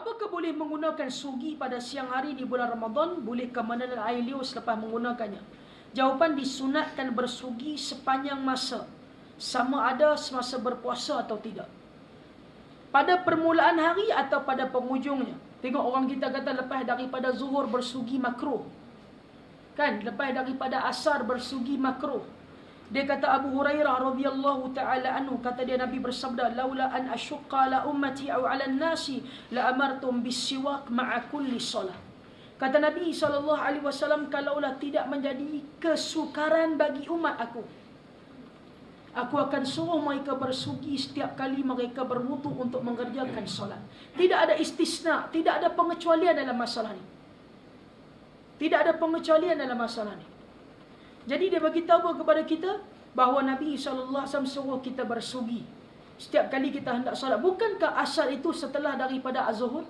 Apakah boleh menggunakan sugi pada siang hari di bulan Ramadan? Bolehkah menelan air liur selepas menggunakannya? Jawapan, disunatkan bersugi sepanjang masa, sama ada semasa berpuasa atau tidak. Pada permulaan hari atau pada penghujungnya. Tengok orang kita kata lepas daripada zuhur bersugi makruh. Kan? Lepas daripada asar bersugi makruh. Dia kata Abu Hurairah radhiyallahu taala anhu, kata dia Nabi bersabda, laula an asyqa ala ummati aw ala nasi la amartum bisiwak ma'a kulli salat. Kata Nabi SAW, kalaulah tidak menjadi kesukaran bagi umat aku akan suruh mereka bersugi setiap kali mereka berwudu untuk mengerjakan solat. Tidak ada istisna, tidak ada pengecualian dalam masalah ni. Tidak ada pengecualian dalam masalah ni. Jadi dia bagi tahu kepada kita bahawa Nabi SAW suruh kita bersugi setiap kali kita hendak solat. Bukankah asar itu setelah daripada az-zuhur?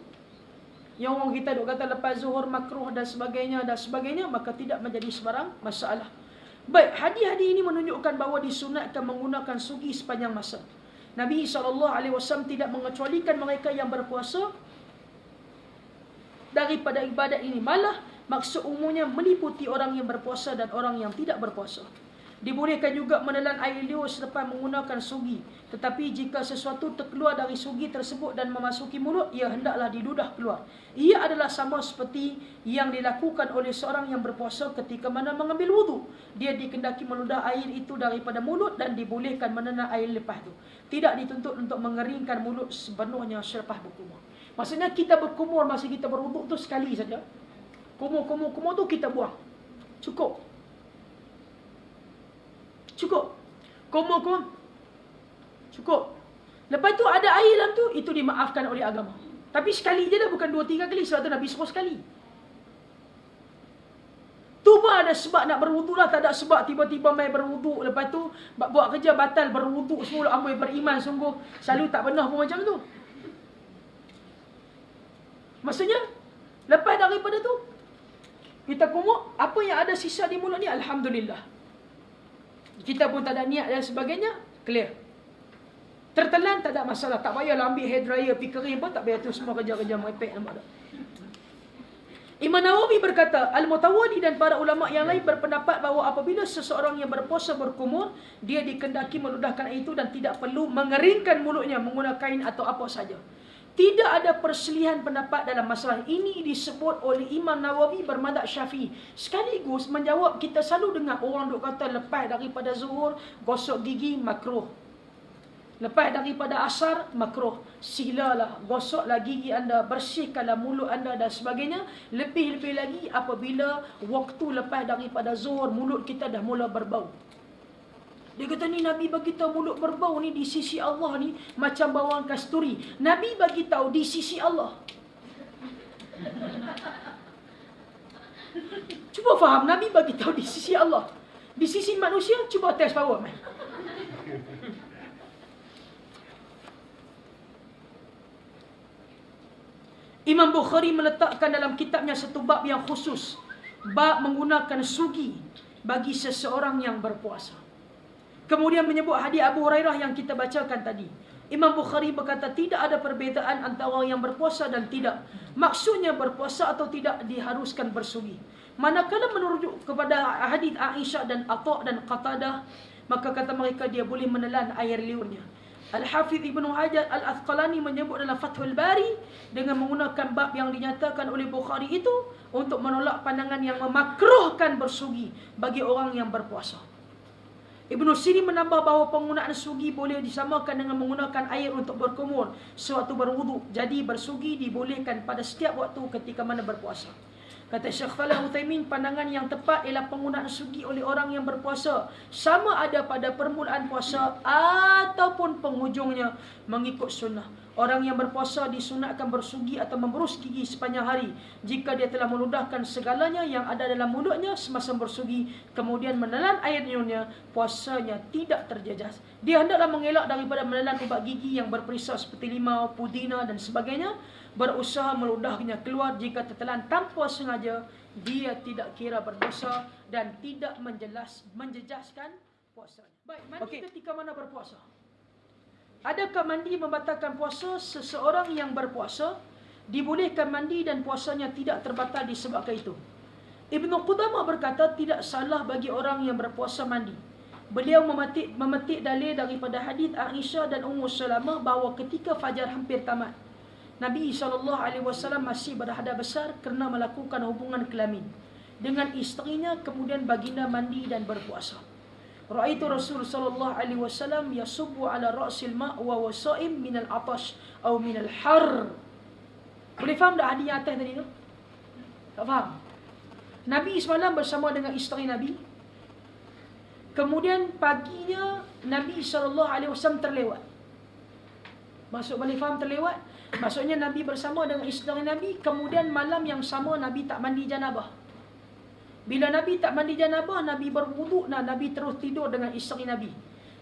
Yang orang kita duk kata lepas zuhur makruh dan sebagainya, maka tidak menjadi sebarang masalah. Baik, hadis-hadis ini menunjukkan bahawa disunatkan menggunakan sugi sepanjang masa. Nabi SAW tidak mengecualikan mereka yang berpuasa daripada ibadat ini. Malah maksud umumnya meliputi orang yang berpuasa dan orang yang tidak berpuasa. Dibolehkan juga menelan air liur selepas menggunakan sugi. Tetapi jika sesuatu terkeluar dari sugi tersebut dan memasuki mulut, ia hendaklah diludah keluar. Ia adalah sama seperti yang dilakukan oleh seorang yang berpuasa ketika mana mengambil wudu. Dia dikendaki meludah air itu daripada mulut dan dibolehkan menelan air lepas itu. Tidak dituntut untuk mengeringkan mulut sepenuhnya selepas berkumur. Maksudnya kita berkumur masa kita berwudu tu sekali saja. Kumur tu kita buang. Cukup. Kumur. Cukup. Lepas tu ada air dalam tu, itu dimaafkan oleh agama. Tapi sekali je dah, bukan 2-3 kali. Sebab tu Nabi suruh sekali. Tu pun ada sebab nak berwudu lah. Tak ada sebab tiba-tiba main berwudu. Lepas tu buat kerja batal berwudu semua. Amboi beriman sungguh. Selalu tak pernah pun macam tu. Maksudnya, lepas daripada tu, kita kumur, apa yang ada sisa di mulut ni, alhamdulillah. Kita pun tak ada niat dan sebagainya, clear. Tertelan tak ada masalah. Tak payahlah ambil hair dryer, pergi kering pun tak payah tu semua kerja-kerja merepek. Nampak tak? Imam Nawawi berkata, Al-Mutawali dan para ulama yang lain berpendapat bahawa apabila seseorang yang berpuasa berkumur, dia dikendaki meludahkan air itu dan tidak perlu mengeringkan mulutnya menggunakan kain atau apa saja. Tidak ada perselihan pendapat dalam masalah ini disebut oleh Imam Nawawi bermadzhab Syafi'i. Sekaligus menjawab, kita selalu dengar orang duk kata lepas daripada zuhur gosok gigi makruh. Lepas daripada asar makruh. Silalah, gosoklah gigi anda, bersihkanlah mulut anda dan sebagainya. Lebih-lebih lagi apabila waktu lepas daripada zuhur mulut kita dah mula berbau. Dia kata ni Nabi bagi tahu mulut berbau ni di sisi Allah ni macam bawang kasturi. Nabi bagi tahu di sisi Allah. Cuba faham, Nabi bagi tahu di sisi Allah. Di sisi manusia, cuba test power man. Imam Bukhari meletakkan dalam kitabnya satu bab yang khusus. Bab menggunakan sugi bagi seseorang yang berpuasa. Kemudian menyebut hadis Abu Hurairah yang kita bacakan tadi. Imam Bukhari berkata tidak ada perbezaan antara orang yang berpuasa dan tidak. Maksudnya berpuasa atau tidak diharuskan bersugi. Manakala merujuk kepada hadis Aisyah dan Atha dan Qatadah, maka kata mereka dia boleh menelan air liurnya. Al-Hafidh Ibnu Hajar Al-Asqalani menyebut dalam Fathul Bari dengan menggunakan bab yang dinyatakan oleh Bukhari itu untuk menolak pandangan yang memakruhkan bersugi bagi orang yang berpuasa. Ibnu Sirin menambah bahawa penggunaan sugi boleh disamakan dengan menggunakan air untuk berkumur sewaktu berwudu. Jadi bersugi dibolehkan pada setiap waktu ketika mana berpuasa. Kata Syekh Shalih Utsaimin, pandangan yang tepat ialah penggunaan sugi oleh orang yang berpuasa sama ada pada permulaan puasa ataupun penghujungnya mengikut sunnah. Orang yang berpuasa disunatkan bersugi atau memberus gigi sepanjang hari jika dia telah meludahkan segalanya yang ada dalam mulutnya semasa bersugi, kemudian menelan air liurnya, puasanya tidak terjejas. Dia hendaklah mengelak daripada menelan ubat gigi yang berperisa seperti limau, pudina dan sebagainya. Berusaha meludahnya keluar jika tertelan tanpa sengaja, dia tidak kira berdosa dan tidak menjejaskan puasanya. Baik, mandi ketika mana berpuasa? Adakah mandi membatalkan puasa seseorang yang berpuasa dibolehkan mandi dan puasanya tidak terbatal disebabkan itu. Ibnu Qudamah berkata, tidak salah bagi orang yang berpuasa mandi. Beliau memetik dalil daripada hadis Aisyah dan Ummu Salamah bahawa ketika fajar hampir tamat, Nabi SAW masih berhada besar kerana melakukan hubungan kelamin dengan isterinya, kemudian baginda mandi dan berpuasa. Ra'aitu Rasul sallallahu alaihi wasallam yasubbu ala ra'sil ma' wa wasa'im min al-'atash atau min al-har. Boleh faham tak hadis atas tadi tu? Tak faham? Nabi semalam bersama dengan isteri Nabi. Kemudian paginya Nabi SAW terlewat. Maksud boleh faham terlewat? Maksudnya Nabi bersama dengan isteri Nabi, kemudian malam yang sama Nabi tak mandi janabah. Bila Nabi tak mandi janabah, Nabi berwuduk dan Nabi terus tidur dengan isteri Nabi.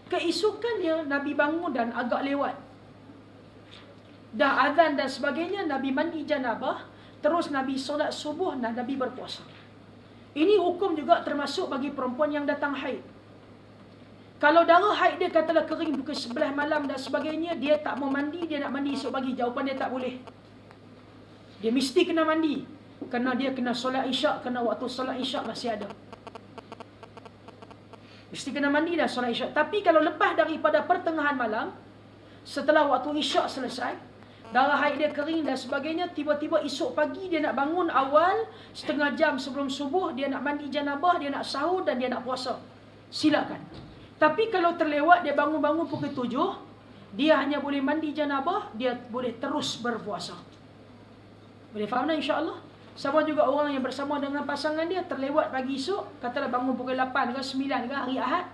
Keesokannya Nabi bangun dan agak lewat. Dah azan dan sebagainya, Nabi mandi janabah, terus Nabi solat subuh dan Nabi berpuasa. Ini hukum juga termasuk bagi perempuan yang datang haid. Kalau darah haid dia katalah kering pukul 11 malam dan sebagainya, dia tak mau mandi, dia nak mandi esok pagi, jawapan dia tak boleh. Dia mesti kena mandi. Kerana dia kena solat isyak, kerana waktu solat isyak masih ada. Mesti kena mandi dah solat isyak. Tapi kalau lepas daripada pertengahan malam, setelah waktu isyak selesai, darah haid dia kering dan sebagainya, tiba-tiba esok pagi dia nak bangun awal, setengah jam sebelum subuh, dia nak mandi janabah, dia nak sahur dan dia nak puasa. Silakan. Tapi kalau terlewat, dia bangun-bangun pukul 7, dia hanya boleh mandi janabah, dia boleh terus berpuasa. Boleh faham dah insya-Allah? Sama juga orang yang bersama dengan pasangan dia terlewat pagi esok, katalah bangun pukul 8 ke 9 ke hari Ahad,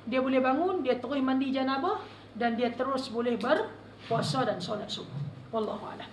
dia boleh bangun, dia terus mandi janabah dan dia terus boleh berpuasa dan solat subuh. Wallahu a'lam.